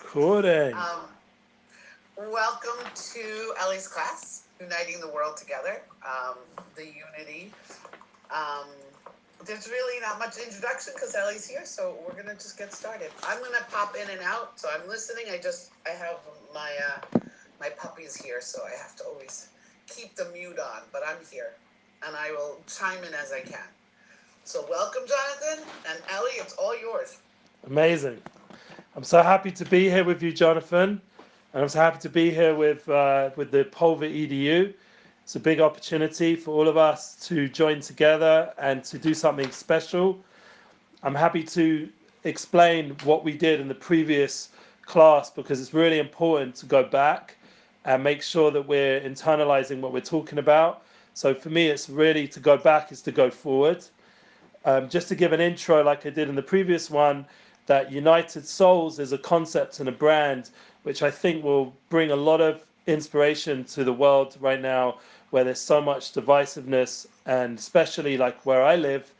Recording. Um, Welcome to Ellie's class, Uniting the World Together, the Unity. Um, there's really not much introduction because Ellie's here, so we're gonna just get started. I'm gonna pop in and out, so I'm listening. I have my my puppies here, so I have to always keep the mute on, but I'm here, and I will chime in as I can. So welcome, Jonathan and Ellie. It's all yours. Amazing. I'm so happy to be here with you, Jonathan. And I'm so happy to be here with the PulveREDU. It's a big opportunity for all of us to join together and to do something special. I'm happy to explain what we did in the previous class because it's really important to go back and make sure that we're internalizing what we're talking about. So for me, it's really to go back is to go forward. Just to give an intro, like I did in the previous one, that United Souls is a concept and a brand which I think will bring a lot of inspiration to the world right now, where there's so much divisiveness, and especially like where I live.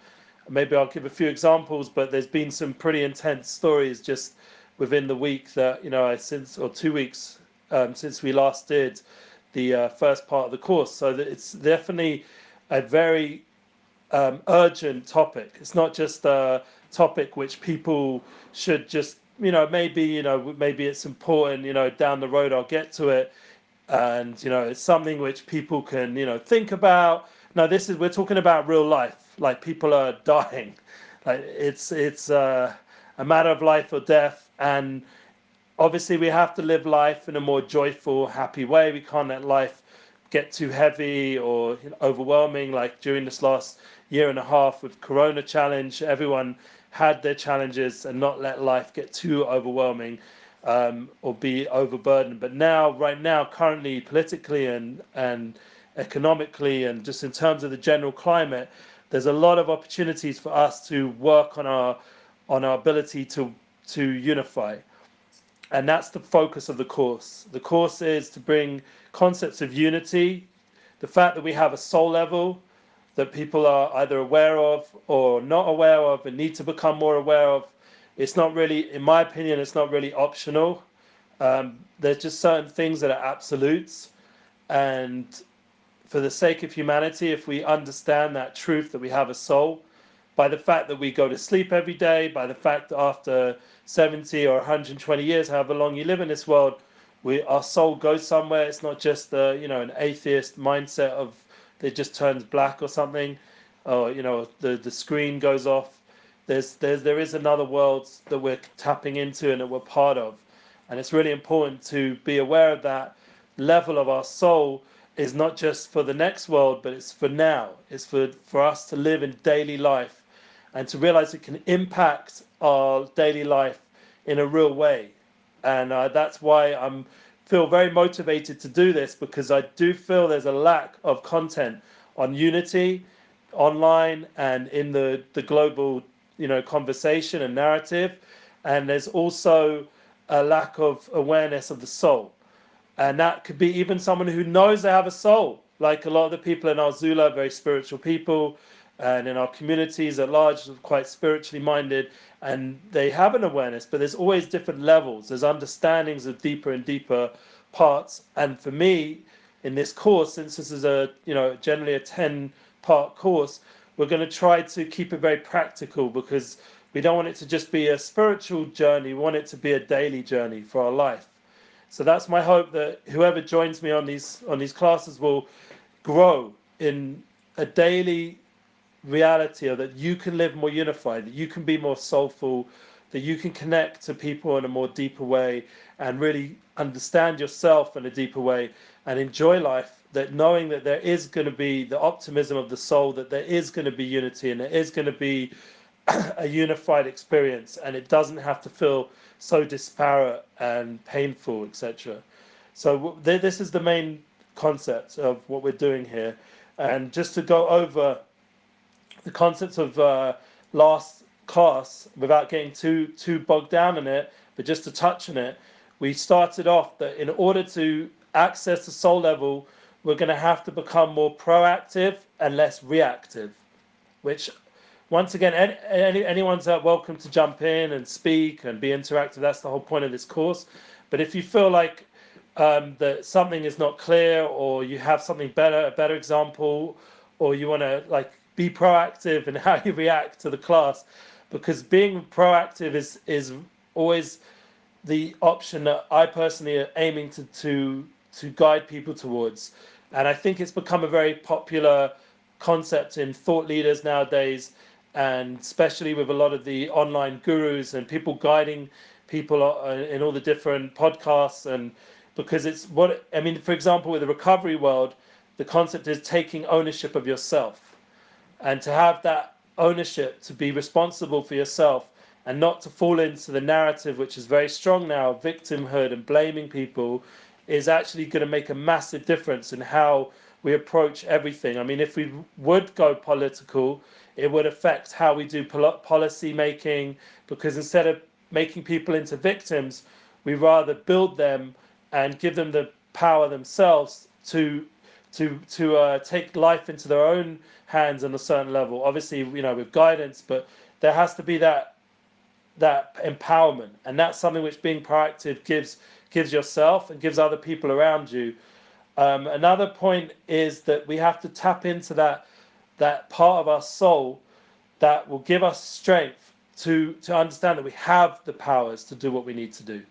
Maybe I'll give a few examples, but there's been some pretty intense stories just within the week that since or 2 weeks since we last did the first part of the course. So that it's definitely a very urgent topic. It's not just a topic which people should just, maybe it's important, down the road I'll get to it. And, it's something which people can, think about. No, we're talking about real life. Like people are dying. Like it's a matter of life or death. And obviously we have to live life in a more joyful, happy way. We can't let life get too heavy or overwhelming. Like during this last year and a half with Corona challenge, everyone had their challenges and not let life get too overwhelming or be overburdened. But now, right now, currently, politically and economically, and just in terms of the general climate, there's a lot of opportunities for us to work on our ability to unify, and that's the focus of the course. The course is to bring concepts of unity, the fact that we have a soul level that people are either aware of or not aware of and need to become more aware of. It's not really, in my opinion, it's not really optional. There's just certain things that are absolutes, and for the sake of humanity, if we understand that truth that we have a soul, by the fact that we go to sleep every day, by the fact that after 70 or 120 years, however long you live in this world, our soul goes somewhere. It's not just an atheist mindset of it just turns black or something, or the screen goes off. There is another world that we're tapping into and that we're part of, and it's really important to be aware of that level of our soul is not just for the next world, but it's for now. It's for us to live in daily life and to realize it can impact our daily life in a real way. And that's why I'm feel very motivated to do this, because I do feel there's a lack of content on unity online and in the global conversation and narrative, and there's also a lack of awareness of the soul, and that could be even someone who knows they have a soul. Like a lot of the people in our Zula are very spiritual people, and in our communities at large are quite spiritually minded, and they have an awareness, but there's always different levels. There's understandings of deeper and deeper parts. And for me, in this course, since this is a generally a 10-part course, we're going to try to keep it very practical, because we don't want it to just be a spiritual journey. We want it to be a daily journey for our life. So that's my hope, that whoever joins me on these classes will grow in a daily reality, or that you can live more unified, that you can be more soulful, that you can connect to people in a more deeper way and really understand yourself in a deeper way and enjoy life, that knowing that there is going to be the optimism of the soul, that there is going to be unity and there is going to be a unified experience, and it doesn't have to feel so disparate and painful, etc. So this is the main concept of what we're doing here. And just to go over the concepts of last class without getting too bogged down in it, but just to touch on it, we started off that in order to access the soul level, we're going to have to become more proactive and less reactive, which once again, anyone's welcome to jump in and speak and be interactive. That's the whole point of this course. But if you feel like that something is not clear, or you have something better, a better example, or you want to like be proactive in how you react to the class, because being proactive is always the option that I personally are aiming to guide people towards. And I think it's become a very popular concept in thought leaders nowadays, and especially with a lot of the online gurus and people guiding people in all the different podcasts. And because it's what I mean, for example, with the recovery world, the concept is taking ownership of yourself, and to have that ownership, to be responsible for yourself, and not to fall into the narrative which is very strong now, victimhood and blaming people, is actually going to make a massive difference in how we approach everything. I mean, if we would go political, it would affect how we do policy making, because instead of making people into victims, we rather build them and give them the power themselves to take life into their own hands on a certain level. Obviously, with guidance, but there has to be that empowerment, and that's something which being proactive gives yourself and gives other people around you. Another point is that we have to tap into that part of our soul that will give us strength to understand that we have the powers to do what we need to do.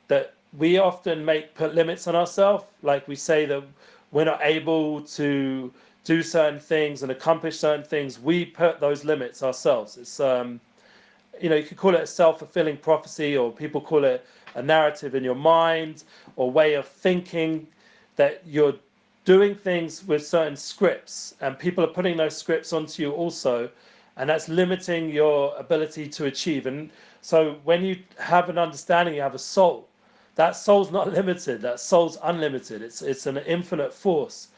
That we often put limits on ourselves, like we say that we're not able to do certain things and accomplish certain things. We put those limits ourselves. It's you could call it a self-fulfilling prophecy, or people call it a narrative in your mind, or way of thinking, that you're doing things with certain scripts, and people are putting those scripts onto you also, and that's limiting your ability to achieve. And so when you have an understanding, you have a soul. That soul's not limited. That soul's unlimited. It's an infinite force,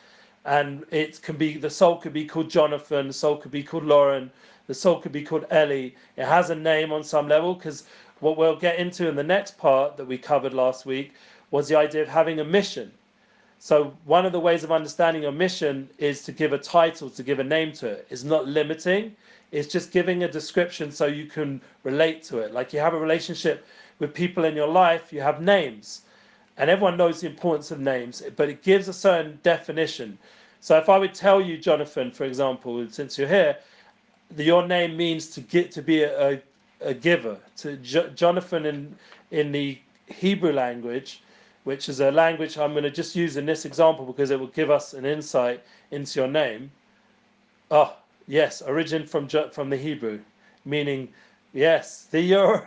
and the soul could be called Jonathan. The soul could be called Lauren. The soul could be called Ellie. It has a name on some level, because what we'll get into in the next part that we covered last week was the idea of having a mission. So one of the ways of understanding your mission is to give a title, to give a name to it. It's not limiting. It's just giving a description so you can relate to it. Like you have a relationship with people in your life, you have names. And everyone knows the importance of names, but it gives a certain definition. So if I would tell you, Jonathan, for example, since you're here, your name means to be a giver. Jonathan in the Hebrew language, which is a language I'm going to just use in this example because it will give us an insight into your name. Oh, yes, origin from the Hebrew, meaning yes. You're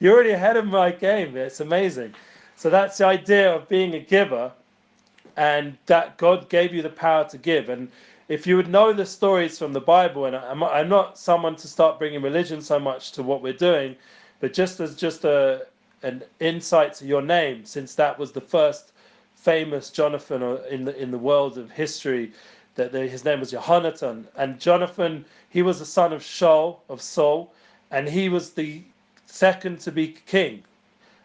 already ahead of my game. It's amazing. So that's the idea of being a giver, and that God gave you the power to give. And if you would know the stories from the Bible, and I'm not someone to start bringing religion so much to what we're doing, but just an insight to your name, since that was the first famous Jonathan in the world of history, that his name was Jonathan. And Jonathan, he was the son of Saul, and he was the second to be king,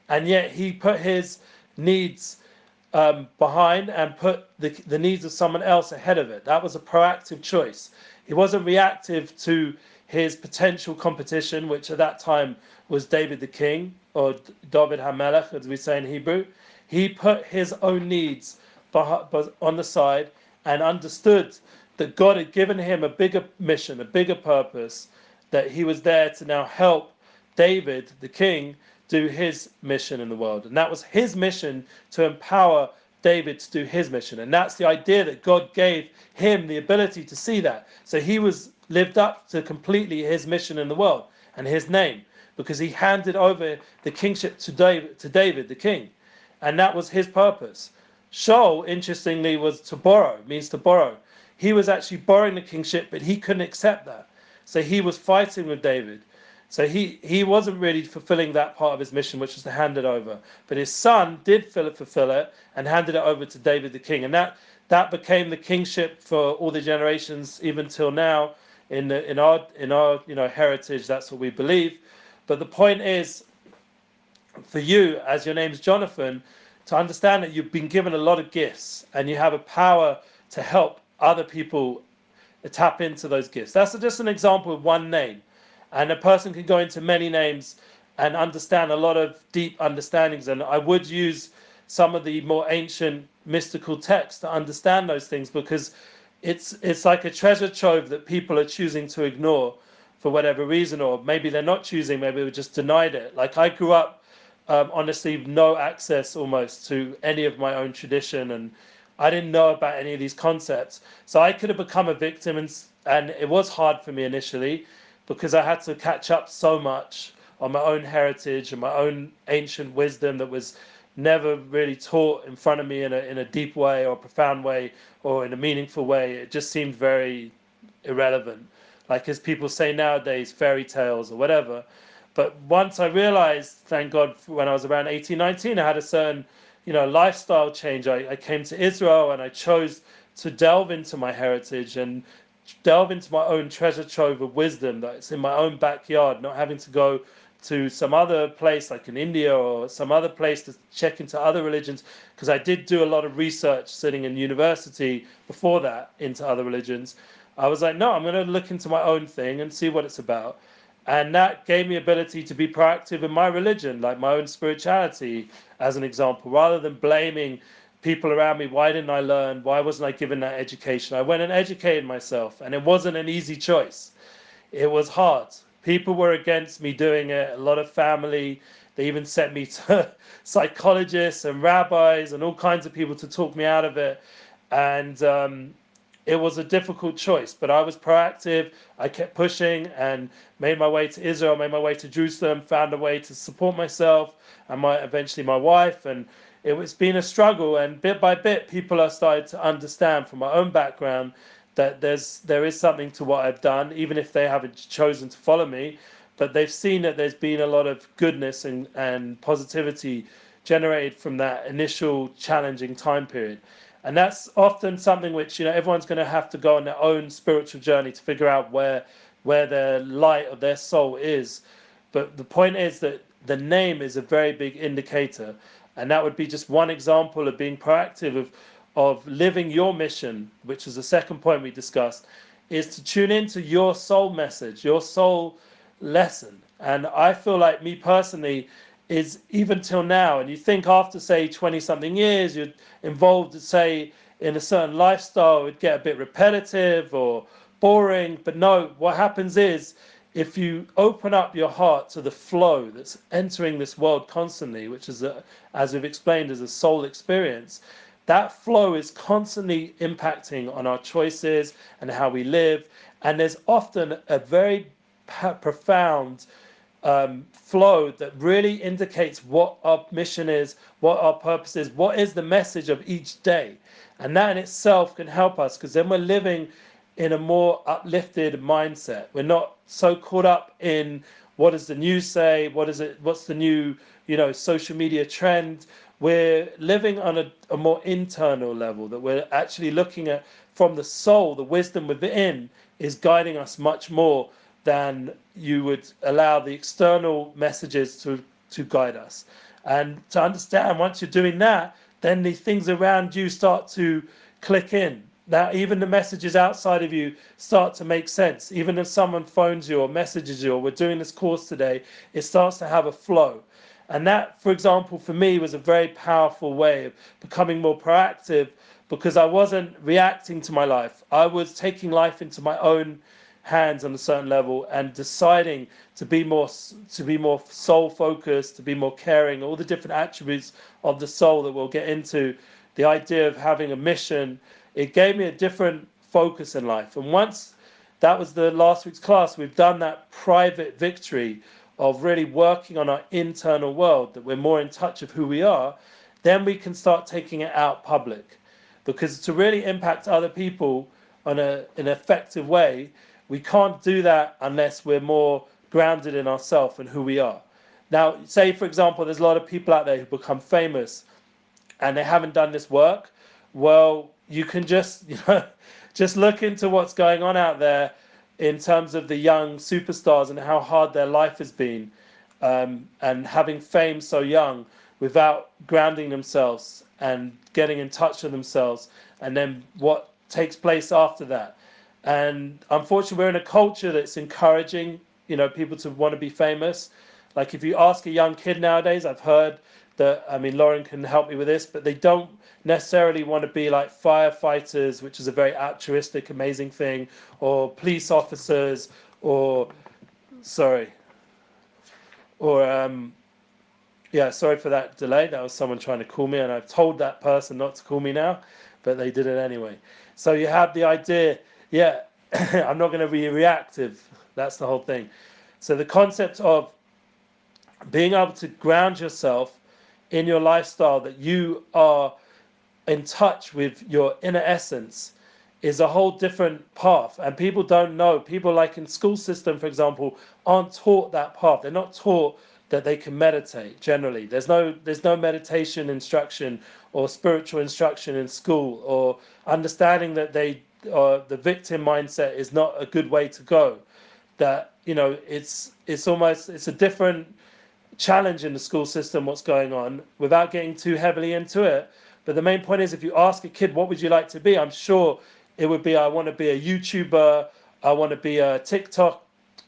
and yet he put his needs behind and put the needs of someone else ahead of it. That was a proactive choice. He wasn't reactive to his potential competition, which at that time was David the king, or David HaMelech, as we say in Hebrew. He put his own needs on the side and understood that God had given him a bigger mission, a bigger purpose, that he was there to now help David the king do his mission in the world. And that was his mission, to empower David to do his mission. And that's the idea, that God gave him the ability to see that. So he lived up to completely his mission in the world and his name, because he handed over the kingship to David the king. And that was his purpose. Shaul, interestingly, means to borrow. He was actually borrowing the kingship, but he couldn't accept that. So he was fighting with David. So he wasn't really fulfilling that part of his mission, which was to hand it over. But his son did fulfill it and handed it over to David the king. And that became the kingship for all the generations, even till now, in our heritage. That's what we believe. But the point is, for you, as your name's Jonathan, to understand that you've been given a lot of gifts and you have a power to help other people tap into those gifts. That's just an example of one name. And a person can go into many names and understand a lot of deep understandings. And I would use some of the more ancient mystical texts to understand those things, because it's like a treasure trove that people are choosing to ignore for whatever reason, or maybe they're not choosing, maybe they just denied it. Like I grew up, honestly, no access almost to any of my own tradition, and I didn't know about any of these concepts. So I could have become a victim, and it was hard for me initially because I had to catch up so much on my own heritage and my own ancient wisdom that was never really taught in front of me in a deep way or profound way or in a meaningful way. It just seemed very irrelevant. Like as people say nowadays, fairy tales or whatever. But once I realized, thank God, when I was around 18, 19, I had a certain, lifestyle change. I came to Israel and I chose to delve into my heritage and delve into my own treasure trove of wisdom that's in my own backyard, not having to go to some other place like in India or some other place to check into other religions, because I did do a lot of research sitting in university before that into other religions. I was like, no, I'm going to look into my own thing and see what it's about. And that gave me ability to be proactive in my religion, like my own spirituality, as an example, rather than blaming people around me. Why didn't I learn? Why wasn't I given that education? I went and educated myself, and it wasn't an easy choice. It was hard. People were against me doing it. A lot of family. They even sent me to psychologists and rabbis and all kinds of people to talk me out of it. And it was a difficult choice, but I was proactive. I kept pushing and made my way to Israel, made my way to Jerusalem, found a way to support myself and eventually my wife. And it's been a struggle. And bit by bit, people are starting to understand from my own background that there is something to what I've done, even if they haven't chosen to follow me. But they've seen that there's been a lot of goodness and positivity generated from that initial challenging time period. And that's often something which everyone's going to have to go on their own spiritual journey to figure out where their light of their soul is. But the point is that the name is a very big indicator, and that would be just one example of being proactive of living your mission, which is the second point we discussed, is to tune into your soul message, your soul lesson. And I feel like me personally is even till now, and you think after say 20 something years you're involved, say, in a certain lifestyle, it'd get a bit repetitive or boring. But no, what happens is if you open up your heart to the flow that's entering this world constantly, which is as we've explained, is a soul experience, that flow is constantly impacting on our choices and how we live. And there's often a very profound flow that really indicates what our mission is, what our purpose is, what is the message of each day. And that in itself can help us, because then we're living in a more uplifted mindset. We're not so caught up in what does the news say, what's the new social media trend. We're living on a more internal level, that we're actually looking at from the soul. The wisdom within is guiding us much more than you would allow the external messages to guide us. And to understand, once you're doing that, then the things around you start to click in. Now, even the messages outside of you start to make sense. Even if someone phones you or messages you, or we're doing this course today, it starts to have a flow. And that, for example, for me was a very powerful way of becoming more proactive, because I wasn't reacting to my life. I was taking life into my own hands on a certain level and deciding to be more soul focused, to be more caring, all the different attributes of the soul that we'll get into. The idea of having a mission, it gave me a different focus in life. And once that was the last week's class, we've done that private victory of really working on our internal world, that we're more in touch of who we are, then we can start taking it out public. Because to really impact other people in an effective way, we can't do that unless we're more grounded in ourselves and who we are. Now, say, for example, there's a lot of people out there who become famous and they haven't done this work. Well, you can just, just look into what's going on out there in terms of the young superstars and how hard their life has been, and having fame so young without grounding themselves and getting in touch with themselves, and then what takes place after that. And unfortunately, we're in a culture that's encouraging, people to want to be famous. Like if you ask a young kid nowadays, I've heard that, I mean, Lauren can help me with this, but they don't necessarily want to be like firefighters, which is a very altruistic, amazing thing, or police officers, or, sorry, or, yeah, sorry for that delay. That was someone trying to call me, and I've told that person not to call me now, but they did it anyway. So you have the idea, yeah, I'm not going to be reactive. That's the whole thing. So the concept of being able to ground yourself in your lifestyle, that you are in touch with your inner essence, is a whole different path. And people don't know. People, like in school system, for example, aren't taught that path. They're not taught that they can meditate. Generally, there's no meditation instruction or spiritual instruction in school, or understanding that the victim mindset is not a good way to go. That it's a different challenge in the school system, what's going on, without getting too heavily into it. But the main point is, if you ask a kid, what would you like to be? I'm sure it would be, I want to be a YouTuber, I want to be a TikTok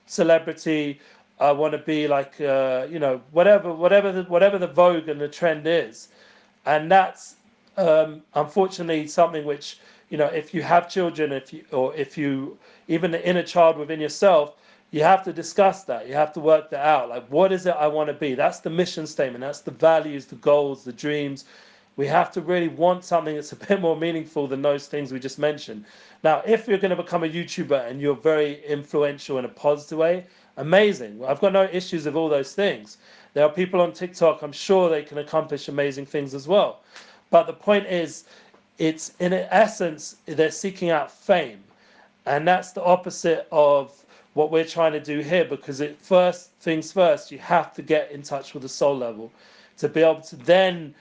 celebrity, I want to be like, whatever the vogue and the trend is. And that's unfortunately something which, if you have children, if you even the inner child within yourself, you have to discuss that. You have to work that out. Like, what is it I want to be? That's the mission statement. That's the values, the goals, the dreams. We have to really want something that's a bit more meaningful than those things we just mentioned. Now, if you're going to become a YouTuber and you're very influential in a positive way, amazing. I've got no issues with all those things. There are people on TikTok, I'm sure they can accomplish amazing things as well. But the point is, it's in essence, they're seeking out fame. And that's the opposite of what we're trying to do here, because first things first, you have to get in touch with the soul level to be able to then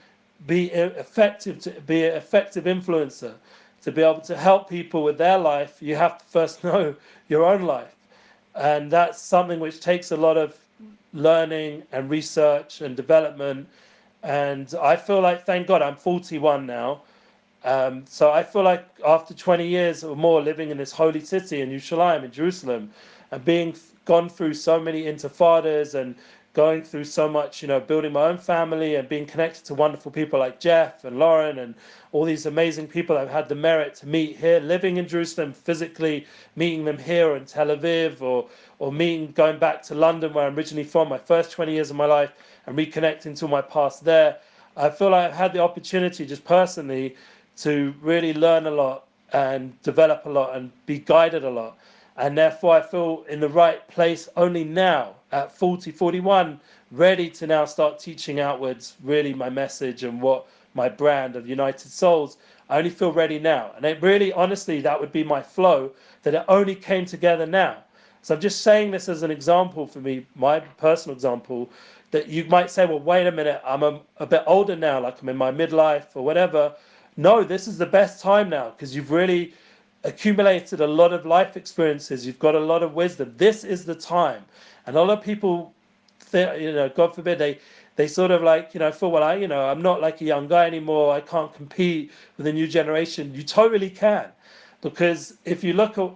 be effective, to be an effective influencer, to be able to help people with their life. You have to first know your own life. And that's something which takes a lot of learning and research and development. And I feel like, thank God, I'm 41 now. So I feel like after 20 years or more living in this holy city in Yerushalayim, in Jerusalem, and being gone through so many intifadas and going through so much, building my own family and being connected to wonderful people like Jeff and Lauren and all these amazing people I've had the merit to meet here, living in Jerusalem physically, meeting them here in Tel Aviv, or going back to London where I'm originally from, my first 20 years of my life, and reconnecting to my past there. I feel like I've had the opportunity just personally to really learn a lot and develop a lot and be guided a lot. And therefore, I feel in the right place only now at 40, 41, ready to now start teaching outwards really my message and what my brand of United Souls. I only feel ready now. And it really, honestly, that would be my flow, that it only came together now. So I'm just saying this as an example for me, my personal example, that you might say, well, wait a minute, I'm a bit older now, like I'm in my midlife or whatever. No, this is the best time now, because you've really accumulated a lot of life experiences. You've got a lot of wisdom. This is the time. And a lot of people, God forbid, they sort of like, feel, well, I'm not like a young guy anymore. I can't compete with the new generation. You totally can. Because if you look at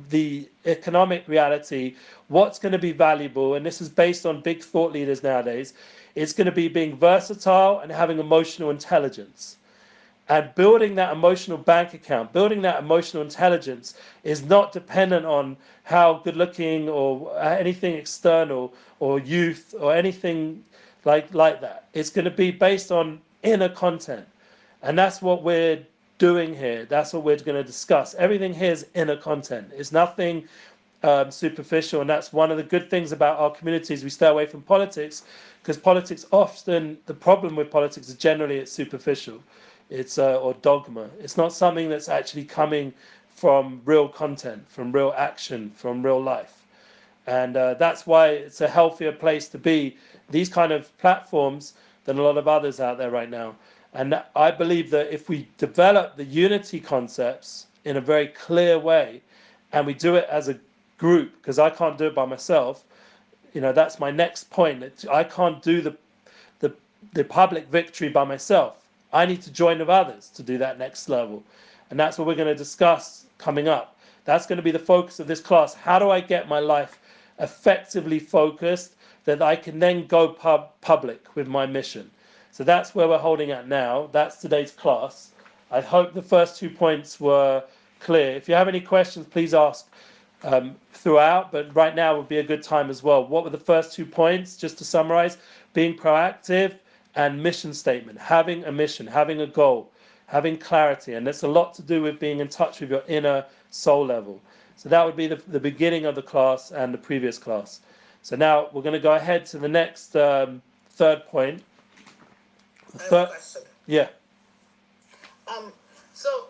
the economic reality, what's going to be valuable, and this is based on big thought leaders nowadays, it's going to be being versatile and having emotional intelligence. And building that emotional bank account, building that emotional intelligence is not dependent on how good looking or anything external or youth or anything like that. It's going to be based on inner content. And that's what we're doing here. That's what we're going to discuss. Everything here is inner content. It's nothing superficial. And that's one of the good things about our communities. We stay away from politics, because politics often, the problem with politics is generally it's superficial. It's or dogma. It's not something that's actually coming from real content, from real action, from real life. And that's why it's a healthier place to be, these kind of platforms, than a lot of others out there right now. And I believe that if we develop the unity concepts in a very clear way, and we do it as a group, because I can't do it by myself, that's my next point. I can't do the, the public victory by myself. I need to join with others to do that next level. And that's what we're going to discuss coming up. That's going to be the focus of this class. How do I get my life effectively focused that I can then go public with my mission? So that's where we're holding at now. That's today's class. I hope the first 2 points were clear. If you have any questions, please ask throughout, but right now would be a good time as well. What were the first 2 points? Just to summarize: being proactive and mission statement, having a mission, having a goal, having clarity. And that's a lot to do with being in touch with your inner soul level. So that would be the beginning of the class and the previous class. So now we're going to go ahead to the next third point. I have a question. Yeah. So,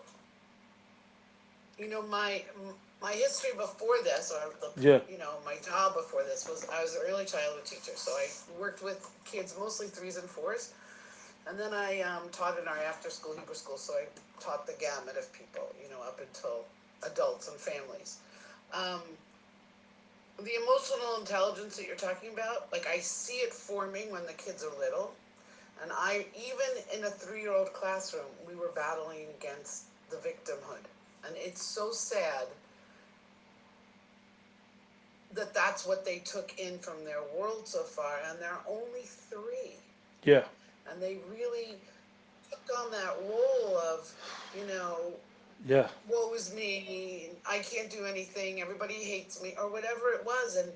my history before this, or my job before this was I was an early childhood teacher. So I worked with kids, mostly 3s and 4s. And then I taught in our after-school Hebrew school, so I taught the gamut of people, up until adults and families. The emotional intelligence that you're talking about, like I see it forming when the kids are little. And even in a 3-year-old classroom, we were battling against the victimhood. And it's so sad that that's what they took in from their world so far, and they're only 3. Yeah. And they really took on that role of, yeah, woe is me, I can't do anything, everybody hates me, or whatever it was. And,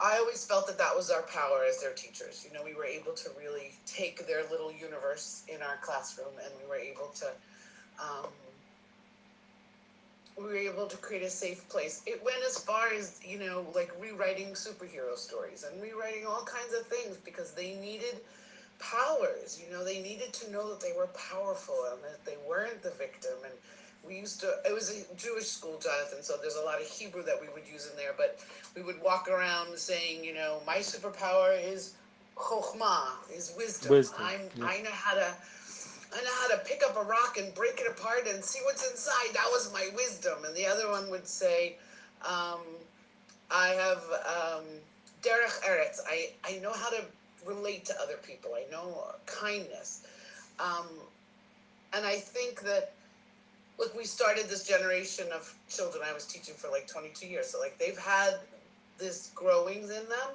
I always felt that was our power as their teachers. We were able to really take their little universe in our classroom, and we were able to create a safe place. It went as far as, like rewriting superhero stories and rewriting all kinds of things, because they needed powers. They needed to know that they were powerful and that they weren't the victim. And it was a Jewish school, Jonathan, so there's a lot of Hebrew that we would use in there, but we would walk around saying, my superpower is chokhmah, is wisdom. I know how to pick up a rock and break it apart and see what's inside. That was my wisdom. And the other one would say, I have derech eretz. I know how to relate to other people. I know kindness. And I think that, look, we started this generation of children. I was teaching for like 22 years. So like they've had this growings in them,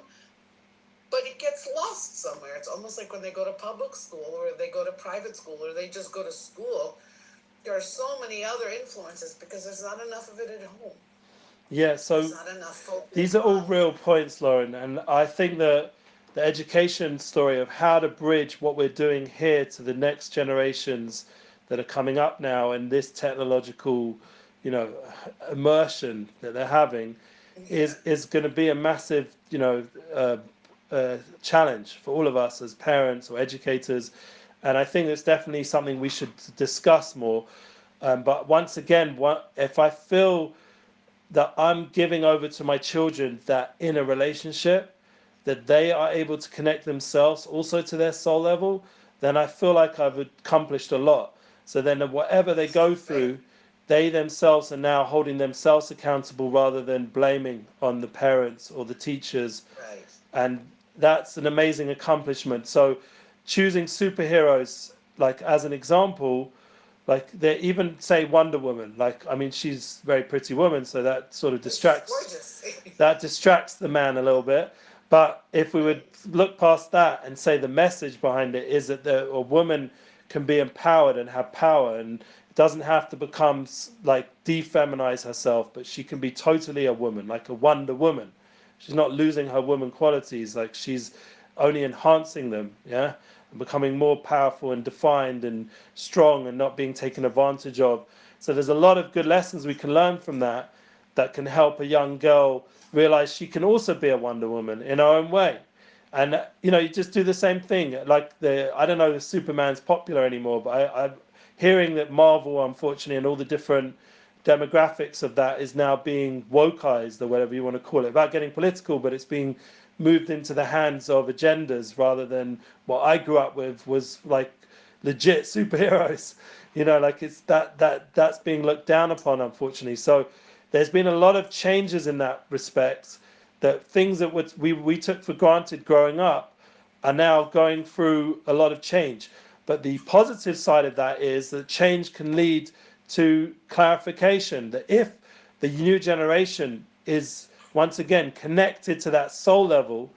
but it gets lost somewhere. It's almost like when they go to public school or they go to private school or they just go to school, there are so many other influences because there's not enough of it at home. Yeah, so there's not enough focus these are all real points, Lauren, and I think that the education story of how to bridge what we're doing here to the next generations that are coming up now, and this technological, immersion that they're having, is going to be a massive, challenge for all of us as parents or educators, and I think it's definitely something we should discuss more. But once again, if I feel that I'm giving over to my children that inner relationship, that they are able to connect themselves also to their soul level, then I feel like I've accomplished a lot. So then whatever they go through, they themselves are now holding themselves accountable rather than blaming on the parents or the teachers. Right. And that's an amazing accomplishment. So choosing superheroes, like as an example, like they even say Wonder Woman. Like, I mean, she's a very pretty woman, so that sort of distracts the man a little bit. But if we would look past that and say the message behind it is that a woman can be empowered and have power, and doesn't have to become like defeminize herself, but she can be totally a woman, like a Wonder Woman. She's not losing her woman qualities, like she's only enhancing them, yeah, and becoming more powerful and defined and strong and not being taken advantage of. So there's a lot of good lessons we can learn from that, that can help a young girl realize she can also be a Wonder Woman in her own way. And you just do the same thing. Like I don't know if Superman's popular anymore, but I'm hearing that Marvel, unfortunately, and all the different demographics of that is now being wokeized, or whatever you want to call it, without getting political, but it's being moved into the hands of agendas rather than what I grew up with was like legit superheroes. Like it's that's being looked down upon, unfortunately. So there's been a lot of changes in that respect, that things that we took for granted growing up are now going through a lot of change. But the positive side of that is that change can lead to clarification, that if the new generation is once again connected to that soul level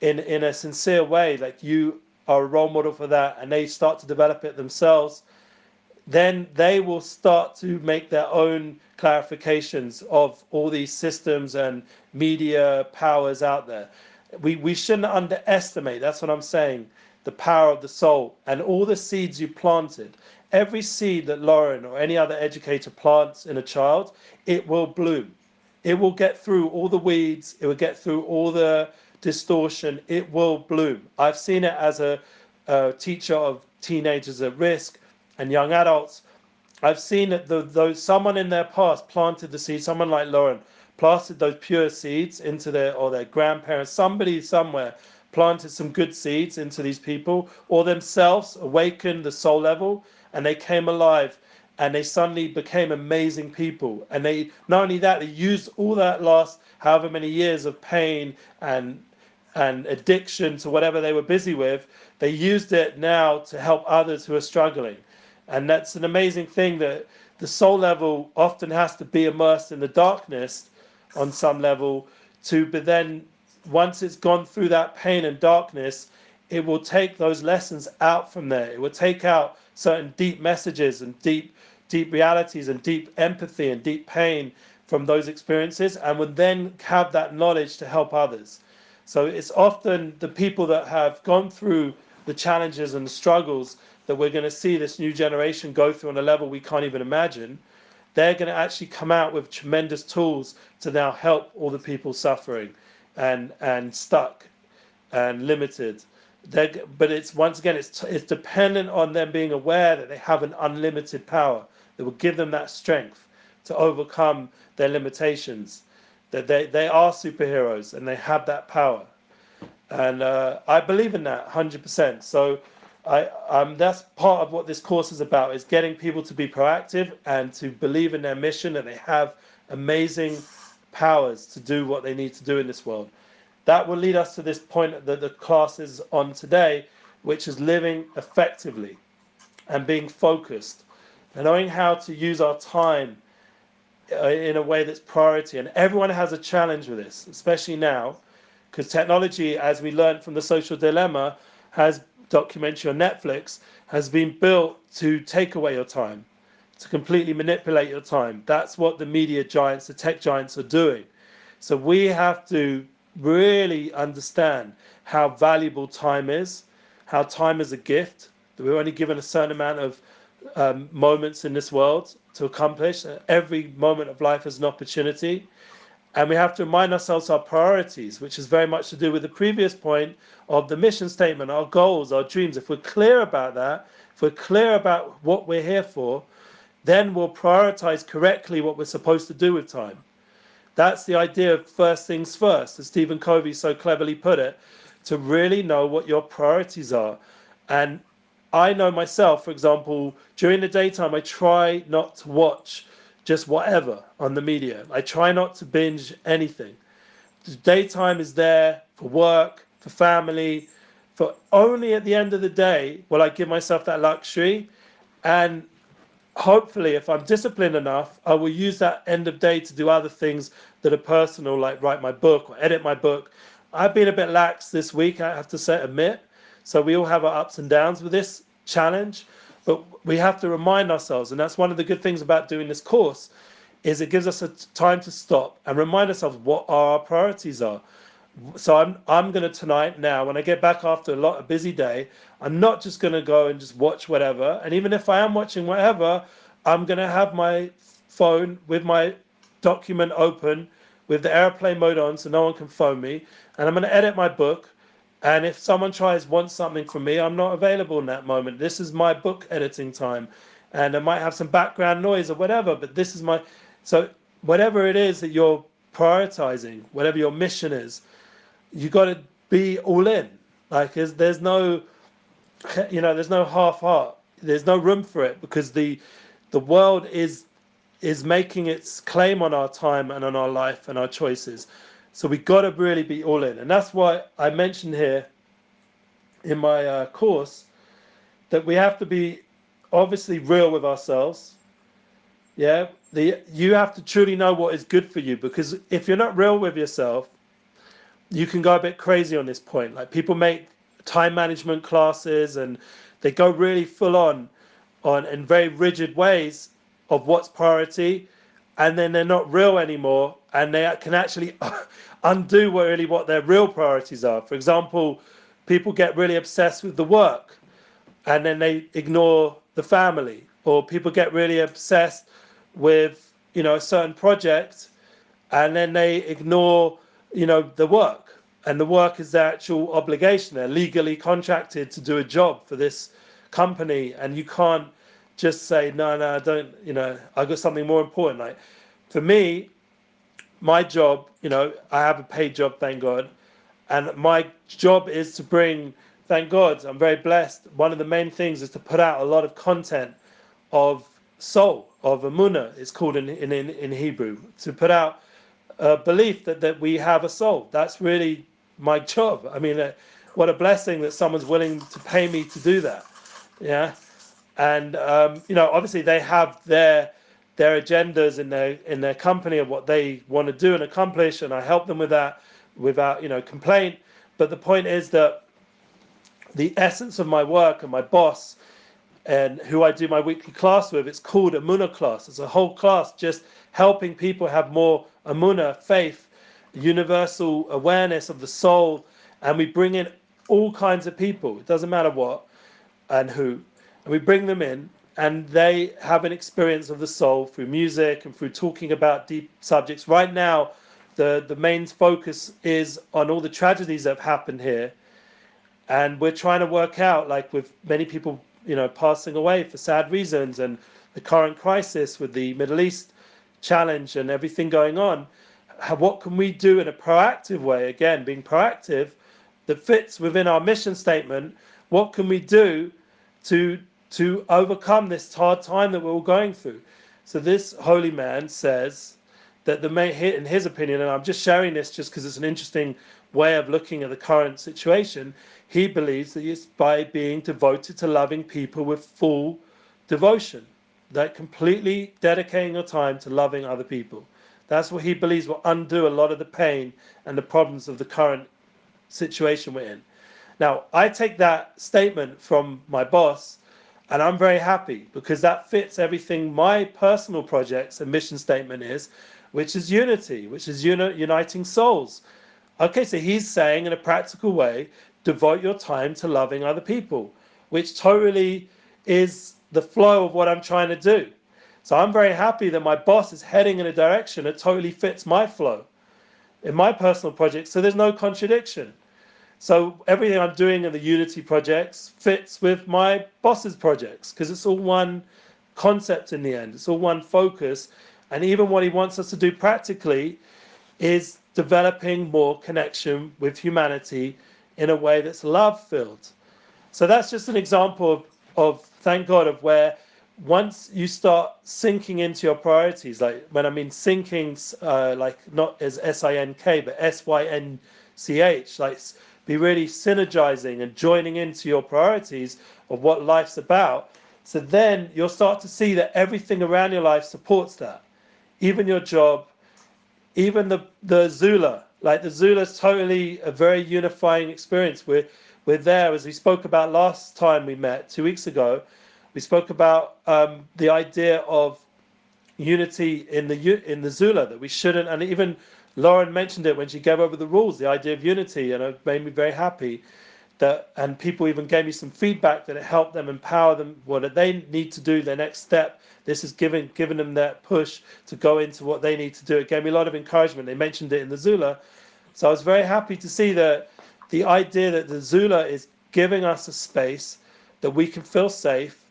in a sincere way, like you are a role model for that, and they start to develop it themselves, then they will start to make their own clarifications of all these systems and media powers out there. We shouldn't underestimate, that's what I'm saying, the power of the soul and all the seeds you planted. Every seed that Lauren or any other educator plants in a child, it will bloom. It will get through all the weeds, it will get through all the distortion, it will bloom. I've seen it as a teacher of teenagers at risk and young adults. I've seen that those someone in their past planted the seed, someone like Lauren planted those pure seeds into their grandparents, somebody somewhere planted some good seeds into these people, or themselves awakened the soul level, and they came alive, and they suddenly became amazing people. And they, not only that, they used all that last however many years of pain and addiction to whatever they were busy with, they used it now to help others who are struggling. And that's an amazing thing, that the soul level often has to be immersed in the darkness on some level but then once it's gone through that pain and darkness, it will take those lessons out from there. It will take out certain deep messages and deep realities and deep empathy and deep pain from those experiences, and would then have that knowledge to help others. So it's often the people that have gone through the challenges and the struggles that we're going to see this new generation go through on a level we can't even imagine. They're going to actually come out with tremendous tools to now help all the people suffering and stuck and limited. But it's once again, it's dependent on them being aware that they have an unlimited power that will give them that strength to overcome their limitations. That they are superheroes and they have that power. And I believe in that 100%. So that's part of what this course is about, is getting people to be proactive and to believe in their mission, that they have amazing powers to do what they need to do in this world. That will lead us to this point that the class is on today, which is living effectively and being focused and knowing how to use our time in a way that's priority. And everyone has a challenge with this, especially now, because technology, as we learned from The Social Dilemma, has documentary on Netflix, has been built to take away your time, to completely manipulate your time. That's what the media giants, the tech giants are doing. So we have to really understand how valuable time is, how time is a gift, that we're only given a certain amount of moments in this world to accomplish. Every moment of life is an opportunity. And we have to remind ourselves our priorities, which is very much to do with the previous point of the mission statement, our goals, our dreams. If we're clear about that, if we're clear about what we're here for, then we'll prioritize correctly what we're supposed to do with time. That's the idea of first things first, as Stephen Covey so cleverly put it, to really know what your priorities are. And I know myself, for example, during the daytime, I try not to watch just whatever on the media. I try not to binge anything. The daytime is there for work, for family, for only at the end of the day will I give myself that luxury. And hopefully, if I'm disciplined enough, I will use that end of day to do other things that are personal, like write my book or edit my book. I've been a bit lax this week, I have to admit. So we all have our ups and downs with this challenge, but we have to remind ourselves, and that's one of the good things about doing this course, is it gives us a time to stop and remind ourselves what our priorities are. So I'm going to tonight, now when I get back after a busy day, I'm not just going to go and just watch whatever. And even if I am watching whatever, I'm going to have my phone with my document open with the airplane mode on so no one can phone me. And I'm going to edit my book. And if someone wants something from me, I'm not available in that moment. This is my book editing time. And I might have some background noise or whatever, but this is my... So whatever it is that you're prioritizing, whatever your mission is, you got to be all in. Like there's no, there's no half heart. There's no room for it, because the world is making its claim on our time and on our life and our choices. So we got to really be all in, and that's why I mentioned here in my course that we have to be obviously real with ourselves. Yeah, you have to truly know what is good for you, because if you're not real with yourself, you can go a bit crazy on this point. Like, people make time management classes and they go really full on in very rigid ways of what's priority, and then they're not real anymore, and they can actually undo what their real priorities are. For example, people get really obsessed with the work and then they ignore the family, or people get really obsessed with a certain project and then they ignore the work, and the work is their actual obligation. They're legally contracted to do a job for this company, and you can't just say no, I don't, I got something more important. Like, for me, my job, I have a paid job, thank God, and my job is to bring, thank God, I'm very blessed. One of the main things is to put out a lot of content of soul, of Amunah, it's called in Hebrew, to put out a belief that we have a soul. That's really my job. I mean, what a blessing that someone's willing to pay me to do that. Yeah. And obviously they have their agendas in their company of what they want to do and accomplish, and I help them with that without complaint. But the point is that the essence of my work and my boss and who I do my weekly class with, it's called Amunah class. It's a whole class just helping people have more Amunah, faith, universal awareness of the soul, and we bring in all kinds of people. It doesn't matter what and who, and we bring them in, and they have an experience of the soul through music and through talking about deep subjects. Right now, the main focus is on all the tragedies that have happened here, and we're trying to work out, like with many people passing away for sad reasons, and the current crisis with the Middle East challenge and everything going on, what can we do in a proactive way, again being proactive, that fits within our mission statement? What can we do to overcome this hard time that we're all going through? So this holy man says that in his opinion, and I'm just sharing this just because it's an interesting way of looking at the current situation, he believes that it's by being devoted to loving people with full devotion, that completely dedicating your time to loving other people. That's what he believes will undo a lot of the pain and the problems of the current situation we're in. Now, I take that statement from my boss, and I'm very happy because that fits everything my personal projects and mission statement is, which is unity, which is uniting souls. Okay, so he's saying in a practical way, devote your time to loving other people, which totally is the flow of what I'm trying to do. So I'm very happy that my boss is heading in a direction that totally fits my flow in my personal project. So there's no contradiction. So everything I'm doing in the Unity projects fits with my boss's projects because it's all one concept in the end. It's all one focus. And even what he wants us to do practically is developing more connection with humanity in a way that's love-filled. So that's just an example of thank God, of where once you start sinking into your priorities, like when I mean sinking, like not as S-I-N-K, but S-Y-N-C-H, like be really synergizing and joining into your priorities of what life's about. So then you'll start to see that everything around your life supports that. Even your job, even the Zula, like the Zula is totally a very unifying experience. We're there, as we spoke about last time we met 2 weeks ago. We spoke about the idea of unity in the Zula, that we shouldn't, and even Lauren mentioned it when she gave over the rules, the idea of unity, and it made me very happy. That, and people even gave me some feedback that it helped them empower them what they need to do, their next step. This is giving them that push to go into what they need to do. It gave me a lot of encouragement. They mentioned it in the Zula. So I was very happy to see that the idea that the Zula is giving us a space that we can feel safe,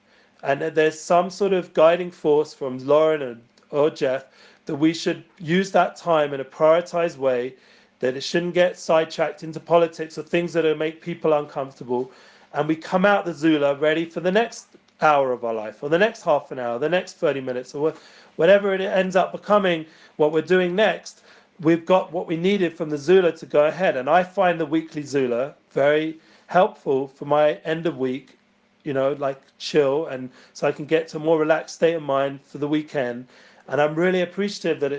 and that there's some sort of guiding force from Lauren or Jeff that we should use that time in a prioritized way, that it shouldn't get sidetracked into politics or things that will make people uncomfortable. And we come out the Zula ready for the next hour of our life, or the next half an hour, the next 30 minutes, or whatever it ends up becoming, what we're doing next. We've got what we needed from the Zula to go ahead. And I find the weekly Zula very helpful for my end of week like chill, and so I can get to a more relaxed state of mind for the weekend. And I'm really appreciative that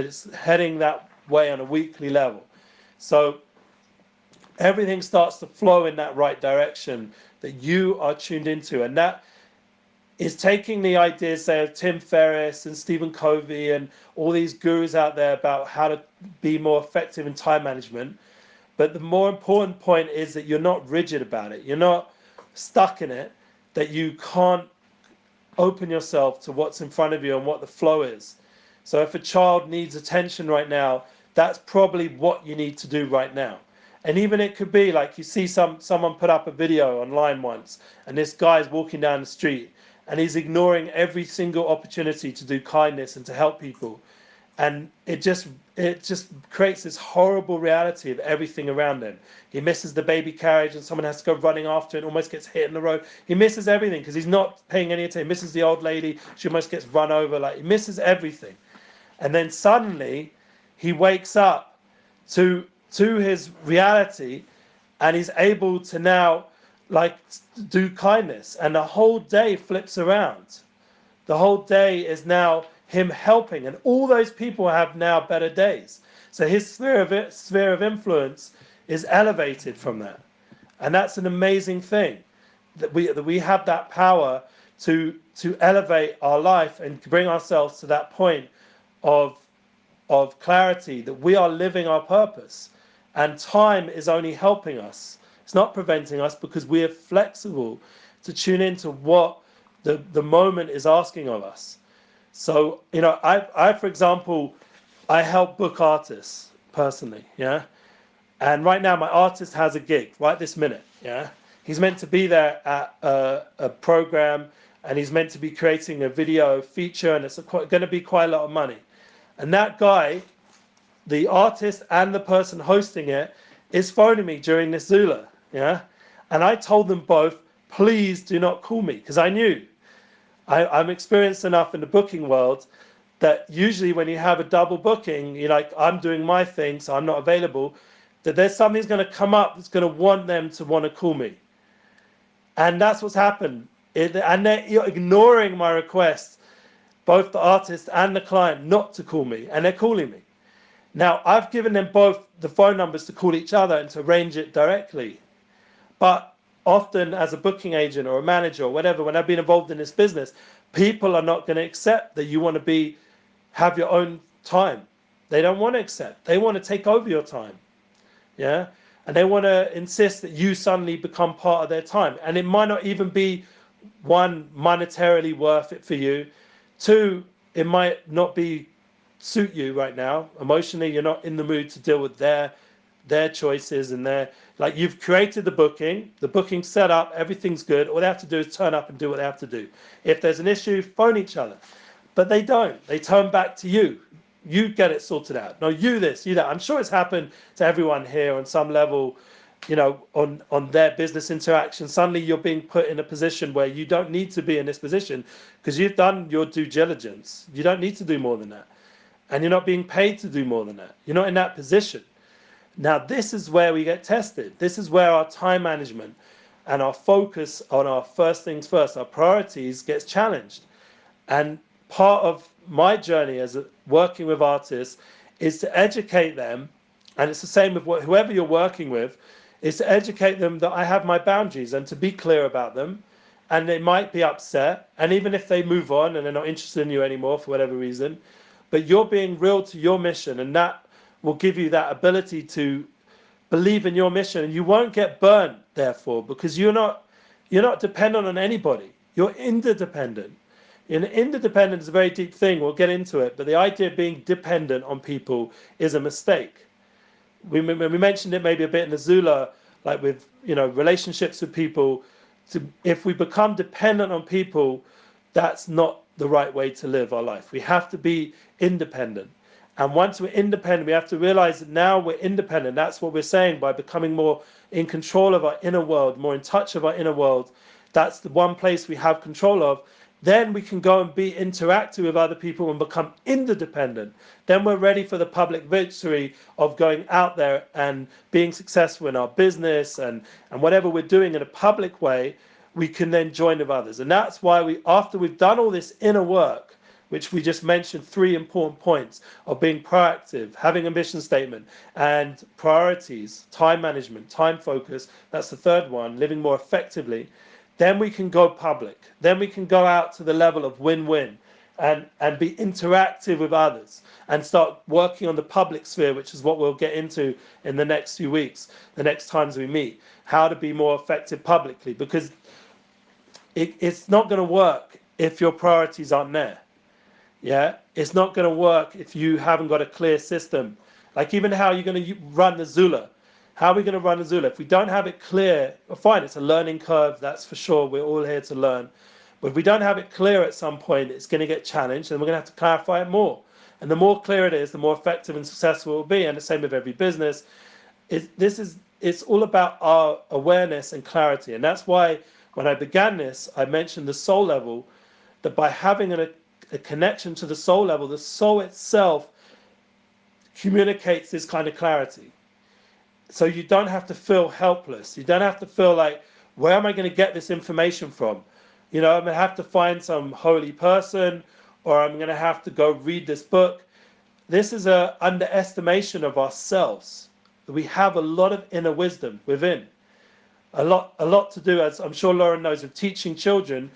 it's heading that way on a weekly level. So everything starts to flow in that right direction that you are tuned into, and that is taking the ideas, say, of Tim Ferriss and Stephen Covey and all these gurus out there about how to be more effective in time management. But the more important point is that you're not rigid about it. You're not stuck in it, that you can't open yourself to what's in front of you and what the flow is. So if a child needs attention right now, that's probably what you need to do right now. And even it could be like you see someone put up a video online once, and this guy's walking down the street and he's ignoring every single opportunity to do kindness and to help people. And it just creates this horrible reality of everything around him. He misses the baby carriage and someone has to go running after it and almost gets hit in the road. He misses everything because he's not paying any attention. He misses the old lady, she almost gets run over. Like, he misses everything. And then suddenly he wakes up to his reality, and he's able to now like do kindness, and the whole day flips around. The whole day is now him helping, and all those people have now better days. So his sphere of influence is elevated from that, and that's an amazing thing, that we have that power to elevate our life and bring ourselves to that point of clarity, that we are living our purpose, and time is only helping us. It's not preventing us, because we are flexible to tune into what the moment is asking of us. So, I for example, I help book artists personally, yeah? And right now my artist has a gig right this minute, yeah? He's meant to be there at a program, and he's meant to be creating a video feature, and it's going to be quite a lot of money. And that guy, the artist and the person hosting it, is phoning me during this Zula, yeah? And I told them both, please do not call me, because I knew. I'm experienced enough in the booking world that usually when you have a double booking, you're like, I'm doing my thing, so I'm not available, that there's something's going to come up that's going to want them to want to call me. And that's what's happened. You're ignoring my request, both the artist and the client, not to call me, and they're calling me. Now, I've given them both the phone numbers to call each other and to arrange it directly. But often as a booking agent or a manager or whatever, when I've been involved in this business, people are not going to accept that you want to have your own time. They don't want to accept. They want to take over your time. Yeah? And they want to insist that you suddenly become part of their time. And it might not even be, one, monetarily worth it for you. Two, it might not suit you right now. Emotionally, you're not in the mood to deal with their choices and like, you've created the booking's set up, everything's good. All they have to do is turn up and do what they have to do. If there's an issue, phone each other. But they don't. They turn back to you. You get it sorted out. No, you this, you that. I'm sure it's happened to everyone here on some level, on their business interaction. Suddenly you're being put in a position where you don't need to be in this position because you've done your due diligence. You don't need to do more than that. And you're not being paid to do more than that. You're not in that position. Now, this is where we get tested. This is where our time management and our focus on our first things first, our priorities, gets challenged. And part of my journey as working with artists is to educate them, and it's the same with whoever you're working with, is to educate them that I have my boundaries and to be clear about them. And they might be upset, and even if they move on and they're not interested in you anymore for whatever reason, but you're being real to your mission, and that will give you that ability to believe in your mission, and you won't get burned, therefore, because you're not dependent on anybody. You're interdependent. And interdependent is a very deep thing. We'll get into it, but the idea of being dependent on people is a mistake. We mentioned it maybe a bit in the Zula, like with relationships with people. If we become dependent on people, that's not the right way to live our life. We have to be independent. And once we're independent, we have to realize that now we're independent. That's what we're saying by becoming more in control of our inner world, more in touch of our inner world. That's the one place we have control of. Then we can go and be interactive with other people and become interdependent. Then we're ready for the public victory of going out there and being successful in our business and whatever we're doing in a public way. we can then join with others. And that's why after we've done all this inner work, which we just mentioned, 3 important points of being proactive, having a mission statement, and priorities, time management, time focus, that's the third one, living more effectively, then we can go public. Then we can go out to the level of win-win and be interactive with others and start working on the public sphere, which is what we'll get into in the next few weeks, the next times we meet, how to be more effective publicly, because it's not going to work if your priorities aren't there. Yeah, it's not going to work if you haven't got a clear system. Like even how you're going to run the Zula. How are we going to run the Zula? If we don't have it clear, fine, it's a learning curve, that's for sure. We're all here to learn. But if we don't have it clear at some point, it's going to get challenged and we're going to have to clarify it more. And the more clear it is, the more effective and successful it will be. And the same with every business. It's all about our awareness and clarity. And that's why when I began this, I mentioned the soul level, that by having a connection to the soul level, the soul itself communicates this kind of clarity. So you don't have to feel helpless. You don't have to feel like, where am I going to get this information from? I'm going to have to find some holy person, or I'm going to have to go read this book. This is an underestimation of ourselves. We have a lot of inner wisdom within. A lot to do, as I'm sure Lauren knows, with teaching children,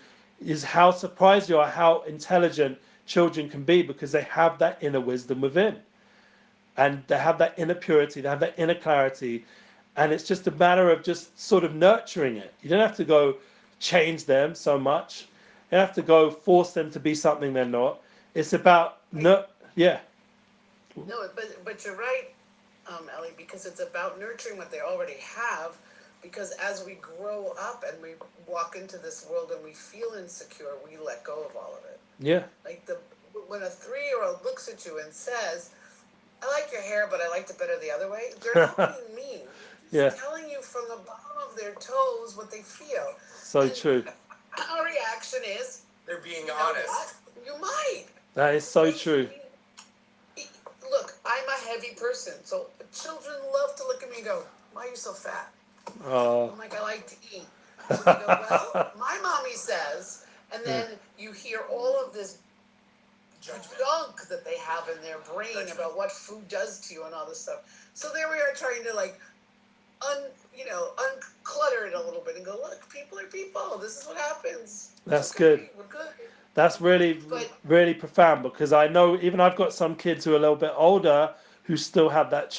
is how surprised you are how intelligent children can be, because they have that inner wisdom within. And they have that inner purity, they have that inner clarity. And it's just a matter of just sort of nurturing it. You don't have to go change them so much. You don't have to go force them to be something they're not. It's about, yeah. No, but you're right, Ellie, because it's about nurturing what they already have. Because as we grow up and we walk into this world and we feel insecure, we let go of all of it. Yeah. Like when a 3-year-old looks at you and says, "I like your hair, but I liked it better the other way," they're not being mean. They're just telling you from the bottom of their toes what they feel. So true. Our reaction is, they're being honest. What? You might. That is so true. Look, I'm a heavy person, so children love to look at me and go, "Why are you so fat?" I'm like, "I like to eat." So they go, "Well, my mommy says," and then you hear all of this junk that they have in their brain about what food does to you and all this stuff. So there we are trying to unclutter it a little bit and go, "Look, people are people. This is what happens." That's good. We're good. That's really profound, because I know even I've got some kids who are a little bit older who still have that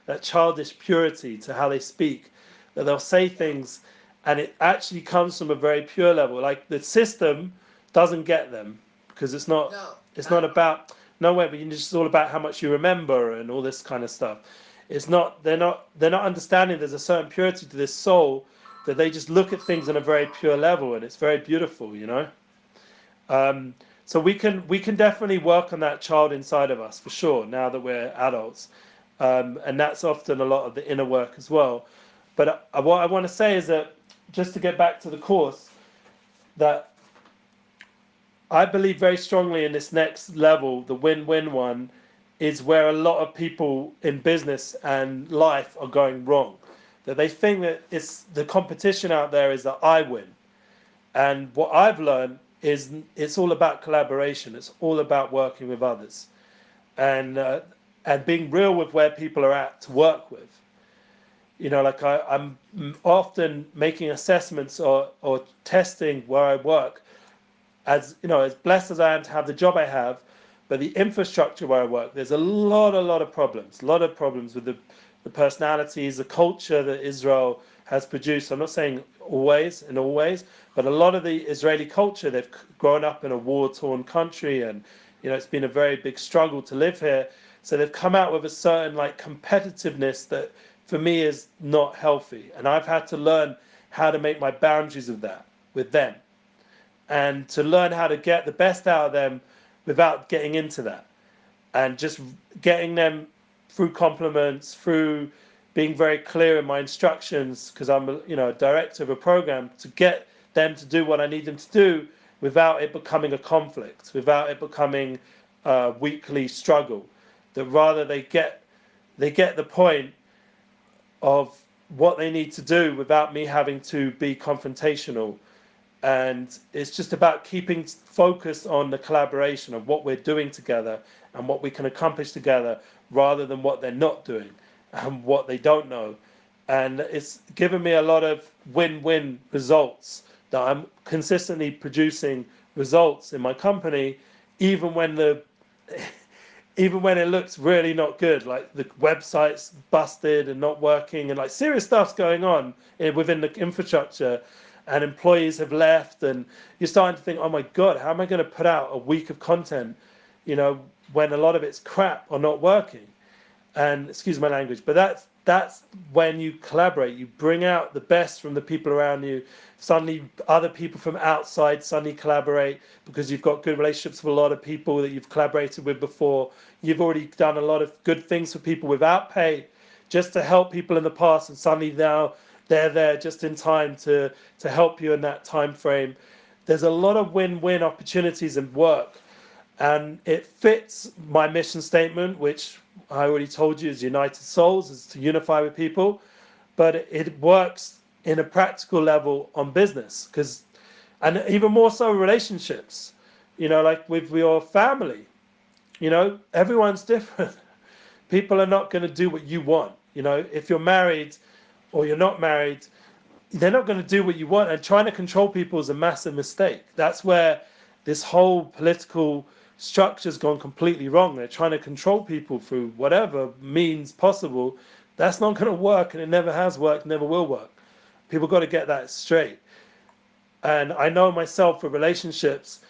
that childish purity to how they speak, that they'll say things and it actually comes from a very pure level. Like the system doesn't get them, because it's not about but it's just all about how much you remember and all this kind of stuff. They're not understanding there's a certain purity to this soul, that they just look at things on a very pure level, and it's very beautiful, so we can definitely work on that child inside of us for sure now that we're adults, and that's often a lot of the inner work as well. But what I want to say is that, just to get back to the course, that I believe very strongly in this next level, the win-win one, is where a lot of people in business and life are going wrong. That they think that it's the competition out there is that I win. And what I've learned is it's all about collaboration. It's all about working with others, and being real with where people are at to work with. Like I'm often making assessments or testing where I work. As blessed as I am to have the job I have, but the infrastructure where I work, there's a lot of problems. A lot of problems with the personalities, the culture that Israel has produced. I'm not saying always, but a lot of the Israeli culture, they've grown up in a war-torn country, and it's been a very big struggle to live here. So they've come out with a certain competitiveness that for me is not healthy, and I've had to learn how to make my boundaries of that with them, and to learn how to get the best out of them without getting into that, and just getting them through compliments, through being very clear in my instructions, because I'm a director of a program, to get them to do what I need them to do without it becoming a conflict, without it becoming a weekly struggle. That rather they get the point of what they need to do without me having to be confrontational. And it's just about keeping focused on the collaboration of what we're doing together and what we can accomplish together, rather than what they're not doing and what they don't know. And it's given me a lot of win-win results, that I'm consistently producing results in my company, even when the even when it looks really not good, like the website's busted and not working, and like serious stuff's going on within the infrastructure, and employees have left, and you're starting to think, oh my God, how am I going to put out a week of content, when a lot of it's crap or not working? And excuse my language, but that's when you collaborate. You bring out the best from the people around you. Suddenly other people from outside suddenly collaborate, because you've got good relationships with a lot of people that you've collaborated with before. You've already done a lot of good things for people without pay, just to help people in the past, and suddenly now they're there just in time to help you in that time frame. There's a lot of win-win opportunities in work, and it fits my mission statement, which I already told you is United Souls, is to unify with people. But it works in a practical level on business, and even more so relationships, like with your family. Everyone's different. People are not going to do what you want. If you're married or you're not married, they're not going to do what you want. And trying to control people is a massive mistake. That's where this whole political structure's gone completely wrong. They're trying to control people through whatever means possible. That's not going to work, and it never has worked, never will work. People got to get that straight. And I know myself with relationships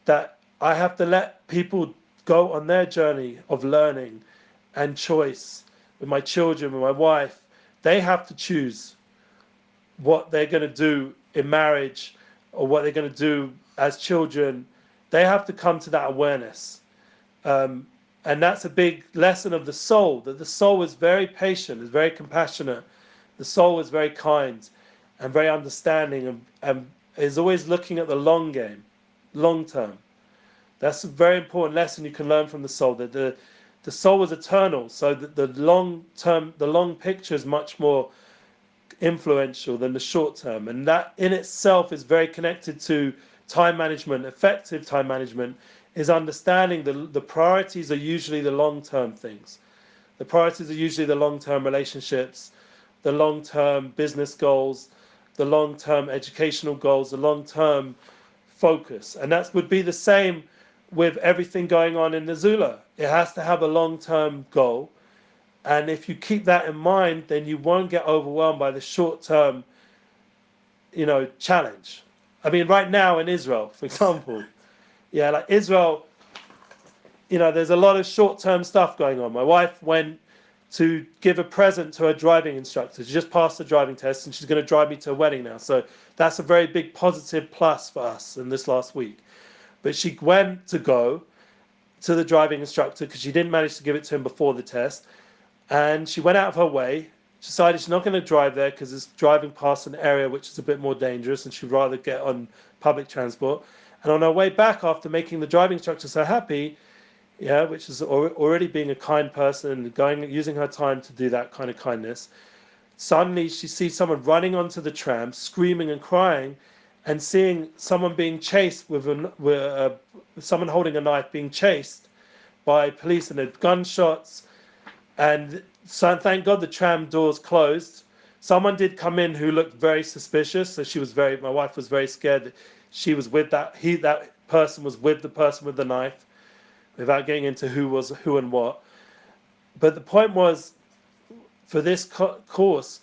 that I have to let people go on their journey of learning and choice. With my children, with my wife, they have to choose what they're going to do in marriage, or what they're going to do as children. They have to come to that awareness. And that's a big lesson of the soul, that the soul is very patient, is very compassionate. The soul is very kind and very understanding, and is always looking at the long game, long term. That's a very important lesson you can learn from the soul, that the soul is eternal. So that the long term, the long picture is much more influential than the short term. And that in itself is very connected to time management. Effective time management is understanding the priorities are usually the long-term things. The priorities are usually the long-term relationships, the long-term business goals, the long-term educational goals, the long-term focus. And that would be the same with everything going on in the Zula. It has to have a long-term goal. And if you keep that in mind, then you won't get overwhelmed by the short-term, challenge. I mean, right now in Israel, for example, yeah, like Israel, there's a lot of short-term stuff going on. My wife went to give a present to her driving instructor. She just passed the driving test, and she's going to drive me to a wedding now. So that's a very big positive plus for us in this last week. But she went to go to the driving instructor because she didn't manage to give it to him before the test. And she went out of her way, decided she's not going to drive there because it's driving past an area which is a bit more dangerous, and she'd rather get on public transport. And on her way back, after making the driving instructor so happy, yeah, which is already being a kind person and using her time to do that kind of kindness, suddenly she sees someone running onto the tram, screaming and crying, and seeing someone being chased with someone holding a knife, being chased by police, and the gunshots. And so thank God the tram doors closed. Someone did come in who looked very suspicious, so my wife was very scared that she was with that person was with the person with the knife, without getting into who was who and what. But the point was, for this course,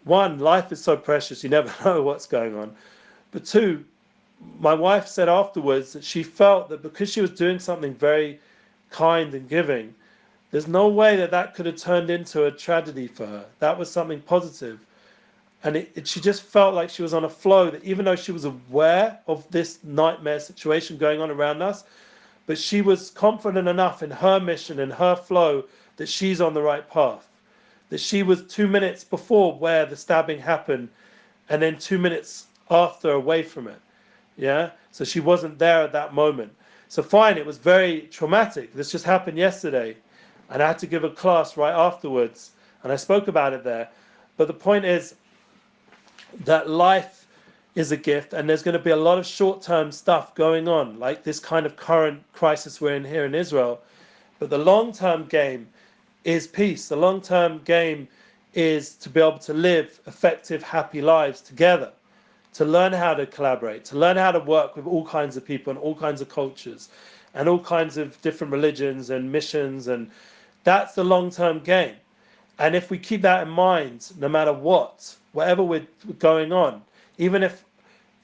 one, life is so precious, you never know what's going on. But two, my wife said afterwards that she felt that because she was doing something very kind and giving, there's no way that could have turned into a tragedy for her. That was something positive. And she just felt like she was on a flow, that even though she was aware of this nightmare situation going on around us, but she was confident enough in her mission and her flow that she's on the right path. That she was 2 minutes before where the stabbing happened, and then 2 minutes after away from it. Yeah? So she wasn't there at that moment. So fine, it was very traumatic. This just happened yesterday. And I had to give a class right afterwards. And I spoke about it there. But the point is that life is a gift, and there's going to be a lot of short-term stuff going on, like this kind of current crisis we're in here in Israel. But the long-term game is peace. The long-term game is to be able to live effective, happy lives together, to learn how to collaborate, to learn how to work with all kinds of people and all kinds of cultures and all kinds of different religions and missions. And that's the long-term game. And if we keep that in mind, no matter what, whatever we're going on, even if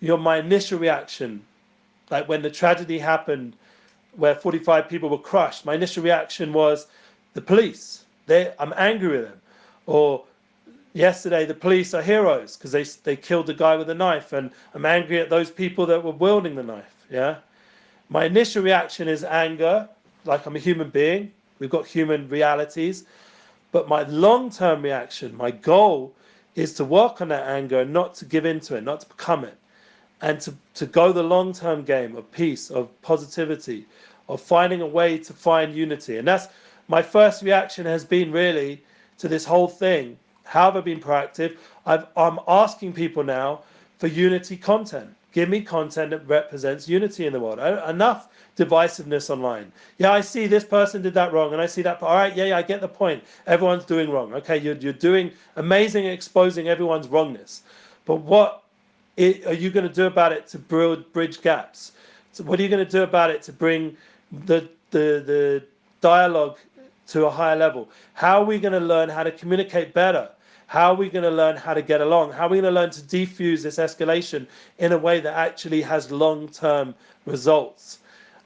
my initial reaction, like when the tragedy happened where 45 people were crushed, my initial reaction was the police. I'm angry with them. Or yesterday, the police are heroes because they killed the guy with a knife, and I'm angry at those people that were wielding the knife. Yeah. My initial reaction is anger, like I'm a human being. We've got human realities. But my long-term reaction, my goal, is to work on that anger and not to give into it, not to become it, and to go the long-term game of peace, of positivity, of finding a way to find unity. And that's my first reaction has been really to this whole thing. How have I been proactive? I'm asking people now for unity content. Give me content that represents unity in the world. Enough divisiveness online. Yeah, I see this person did that wrong, and I see that. All right, yeah, I get the point. Everyone's doing wrong. Okay, you're doing amazing at exposing everyone's wrongness. But what are you going to do about it to bridge gaps? So what are you going to do about it to bring the dialogue to a higher level? How are we going to learn how to communicate better? How are we going to learn how to get along? How are we going to learn to defuse this escalation in a way that actually has long-term results?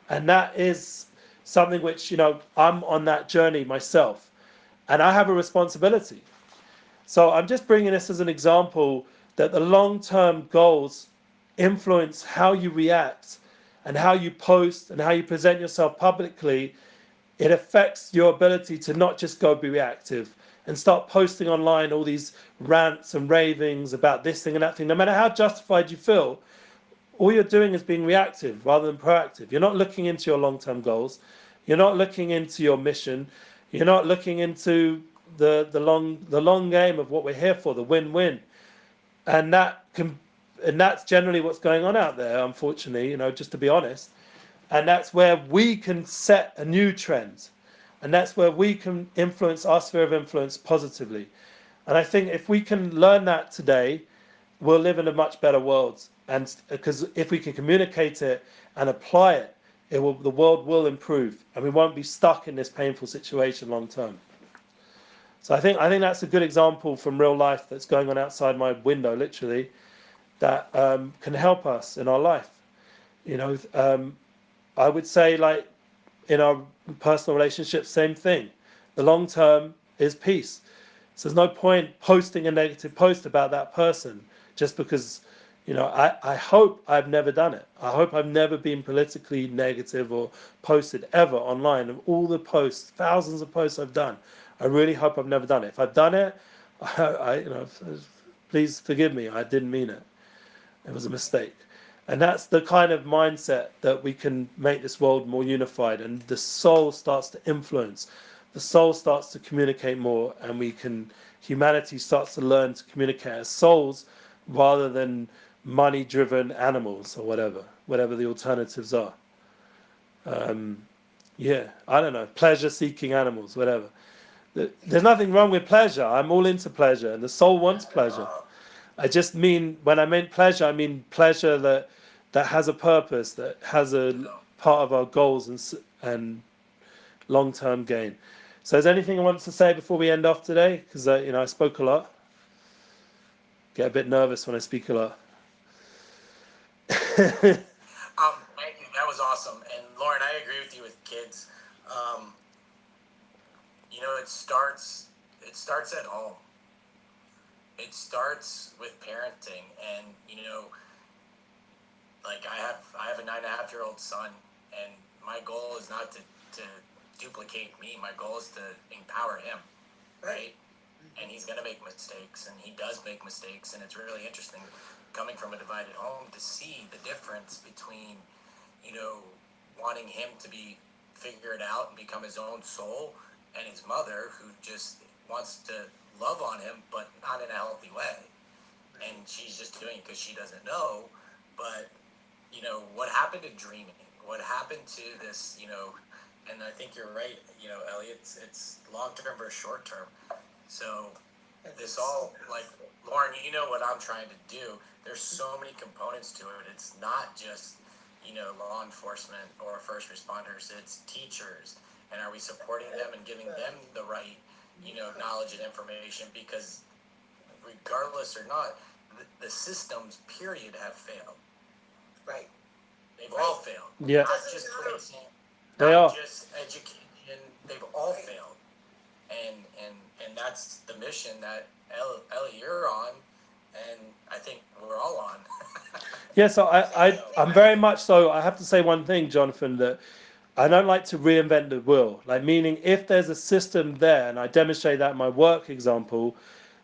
And that is something which, I'm on that journey myself. And I have a responsibility. So I'm just bringing this as an example that the long-term goals influence how you react and how you post and how you present yourself publicly. It affects your ability to not just go be reactive and start posting online all these rants and ravings about this thing and that thing. No matter how justified you feel, all you're doing is being reactive rather than proactive. You're not looking into your long-term goals. You're not looking into your mission. You're not looking into the long game of what we're here for, the win-win. And that's generally what's going on out there, unfortunately, just to be honest. And that's where we can set a new trend. And that's where we can influence our sphere of influence positively. And I think if we can learn that today, we'll live in a much better world. And because if we can communicate it and apply it, the world will improve, and we won't be stuck in this painful situation long term. So I think that's a good example from real life that's going on outside my window, literally, that can help us in our life. I would say, like, in our personal relationships, same thing. The long term is peace. So there's no point posting a negative post about that person just because, I hope I've never done it. I hope I've never been politically negative or posted ever online. Of all the posts, thousands of posts I've done, I really hope I've never done it. If I've done it, please forgive me. I didn't mean it. It was a mistake. And that's the kind of mindset that we can make this world more unified, and the soul starts to influence. The soul starts to communicate more, and humanity starts to learn to communicate as souls rather than money-driven animals or whatever the alternatives are. Yeah, I don't know, pleasure-seeking animals, whatever. There's nothing wrong with pleasure. I'm all into pleasure, and the soul wants pleasure. I just mean, when I meant pleasure, I mean pleasure that has a purpose, that has a part of our goals and long-term gain. So is there anything I want to say before we end off today? Because I spoke a lot. Get a bit nervous when I speak a lot. Thank you. That was awesome. And Lauren, I agree with you with kids. It starts at home. It starts with parenting, and like I have a 9.5-year-old son, and my goal is not to duplicate me. My goal is to empower him, right? And he's going to make mistakes, and he does make mistakes, and it's really interesting coming from a divided home to see the difference between, wanting him to figure it out and become his own soul, and his mother who just wants to love on him, but not in a healthy way. And she's just doing it because she doesn't know. But, what happened to dreaming? What happened to this, and I think you're right, Ellie, it's long-term versus short-term. So this all, like, Lauren, you know what I'm trying to do. There's so many components to it. It's not just, law enforcement or first responders. It's teachers. And are we supporting them and giving them the right, knowledge and information? Because regardless or not, the systems, period, have failed. Right. They've all failed. Yeah. Not just policing, They not are. just education. They've all failed. And that's the mission that Ellie, you're on, and I think we're all on. Yeah, so I'm very much so. I have to say one thing, Jonathan, that I don't like to reinvent the wheel. Like, meaning if there's a system there, and I demonstrate that in my work example,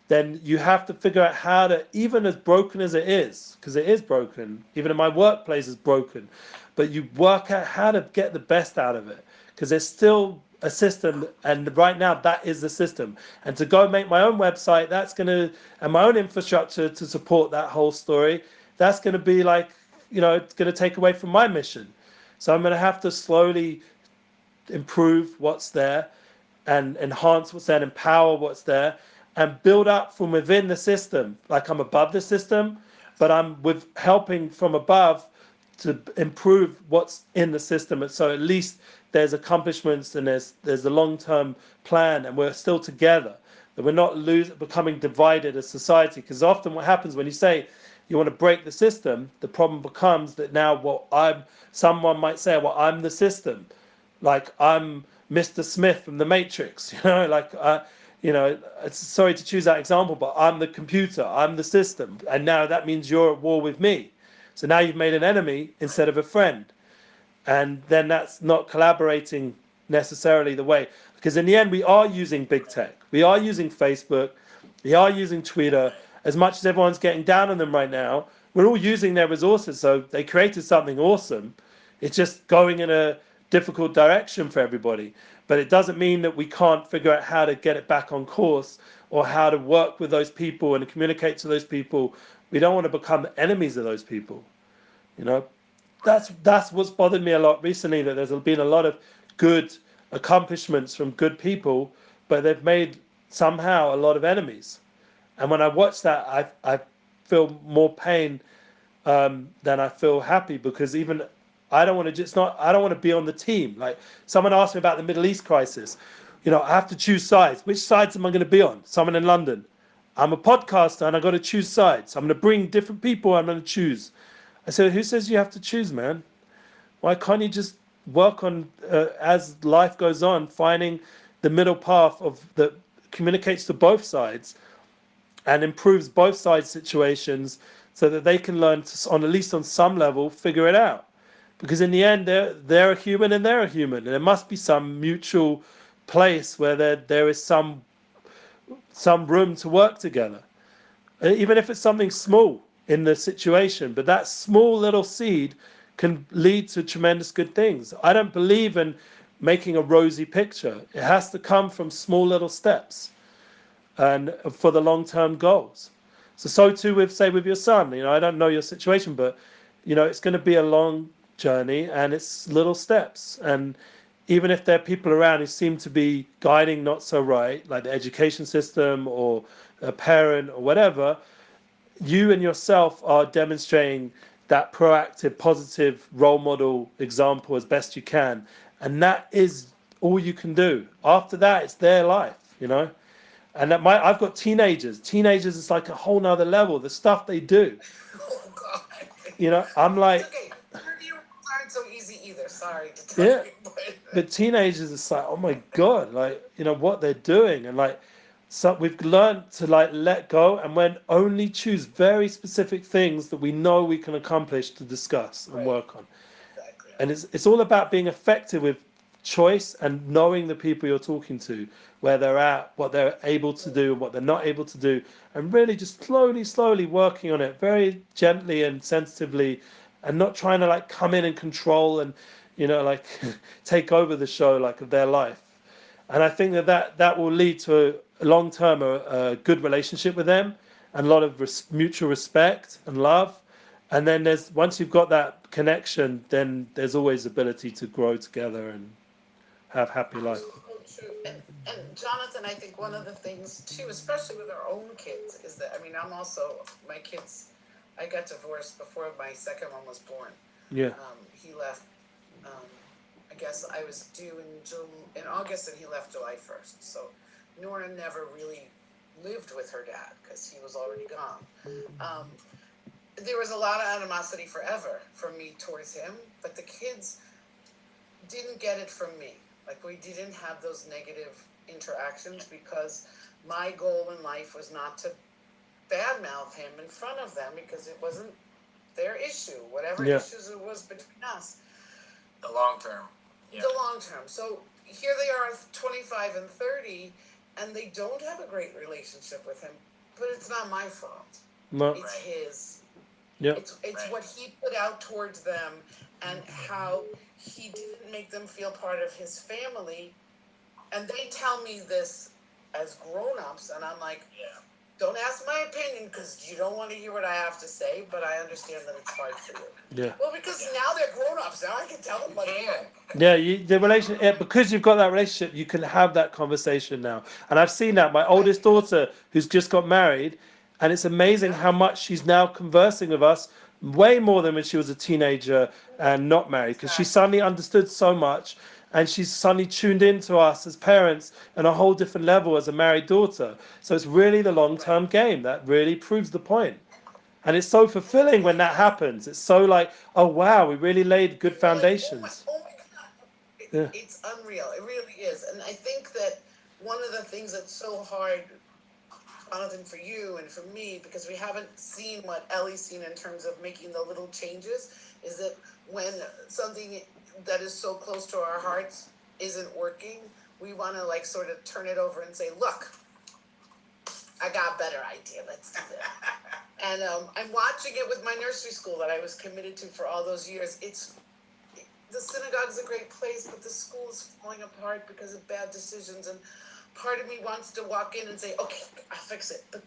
then you have to figure out how to, even as broken as it is, because it is broken, even in my workplace is broken, but you work out how to get the best out of it, because there's still a system, and right now that is the system. And to go make my own website, that's going to, and my own infrastructure to support that whole story, that's going to be like, it's going to take away from my mission. So I'm going to have to slowly improve what's there and enhance what's there and empower what's there and build up from within the system. Like, I'm above the system, but I'm with helping from above to improve what's in the system. And so at least there's accomplishments and there's a long-term plan, and we're still together, that we're not becoming divided as society. Because often what happens when you say you want to break the system, the problem becomes that now someone might say, well, I'm the system. Like, I'm Mr. Smith from the Matrix, sorry to choose that example, but I'm the computer, I'm the system, and now that means you're at war with me. So now you've made an enemy instead of a friend, and then that's not collaborating necessarily the way. Because in the end, we are using big tech, we are using Facebook, we are using Twitter. As much as everyone's getting down on them right now, we're all using their resources. So they created something awesome. It's just going in a difficult direction for everybody. But it doesn't mean that we can't figure out how to get it back on course, or how to work with those people and communicate to those people. We don't want to become enemies of those people. That's what's bothered me a lot recently, that there's been a lot of good accomplishments from good people, but they've made somehow a lot of enemies. And when I watch that, I feel more pain than I feel happy, because even I don't want to I don't want to be on the team. Like, someone asked me about the Middle East crisis. I have to choose sides. Which sides am I going to be on? Someone in London. I'm a podcaster and I got to choose sides. I'm going to bring different people. I'm going to choose. I said, who says you have to choose, man? Why can't you just work on, as life goes on, finding the middle path that communicates to both sides and improves both sides' situations, so that they can learn to, at least on some level, figure it out. Because in the end, they're a human and they're a human, and there must be some mutual place where there is some room to work together, even if it's something small in the situation. But that small little seed can lead to tremendous good things. I don't believe in making a rosy picture. It has to come from small little steps, and for the long-term goals. So too with your son. I don't know your situation, but it's going to be a long journey, and it's little steps. And even if there are people around who seem to be guiding not so right, like the education system or a parent or whatever, you and yourself are demonstrating that proactive, positive role model example as best you can. And that is all you can do. After that, it's their life. And I've got teenagers. Teenagers is like a whole nother level. The stuff they do. Oh God. I'm like, It's okay. 30-year-olds aren't so easy either. Sorry to tell yeah. you, But teenagers, it's like, oh my God, like, what they're doing. And like, so we've learned to like let go, and when only choose very specific things that we know we can accomplish to discuss and work on. Exactly. And it's all about being effective with choice and knowing the people you're talking to, where they're at, what they're able to do, what they're not able to do, and really just slowly working on it very gently and sensitively, and not trying to like come in and control and take over the show, like, of their life. And I think that will lead to long term a good relationship with them and a lot of mutual respect and love. And then there's once you've got that connection, then there's always ability to grow together and have happy life. So true. And Jonathan, I think one of the things too, especially with our own kids, is that I mean, I'm also my kids. I got divorced before my second one was born. Yeah. He left. Um, I guess I was due in August, and he left July 1st. So Nora never really lived with her dad because he was already gone. Um, there was a lot of animosity forever from me towards him, but the kids didn't get it from me. Like we didn't have those negative interactions because my goal in life was not to badmouth him in front of them because it wasn't their issue, whatever Yeah. issues it was between us. The long term. Yeah. The long term. So here they are, 25 and 30, and they don't have a great relationship with him. But it's not my fault. No. It's his. Yeah. It's what he put out towards them, and how he didn't make them feel part of his family. And they tell me this as grown-ups, and I'm like, Yeah. don't ask my opinion because you don't want to hear what I have to say, but I understand that it's hard for you. Yeah. Well, because now they're grown-ups. Now I can tell them what to do. Yeah, the relation because you've got that relationship, you can have that conversation now. And I've seen that. My oldest daughter, who's just got married, and it's amazing how much she's now conversing with us, way more than when she was a teenager and not married, because she suddenly understood so much, and she's suddenly tuned into us as parents on a whole different level as a married daughter. So it's really the long-term game that really proves the point. And it's so fulfilling when that happens. It's so like, oh wow, we really laid good foundations. Oh my God. Yeah. It's unreal. It really is. And I think that one of the things that's so hard, Jonathan, for you and for me, because we haven't seen what Ellie's seen in terms of making the little changes, is that when something that is so close to our hearts isn't working, we want to like sort of turn it over and say, look, I got a better idea. Let's do that. And I'm watching it with my nursery school that I was committed to for all those years. The synagogue's a great place, but the school is falling apart because of bad decisions. And part of me wants to walk in and say, okay, I'll fix it. But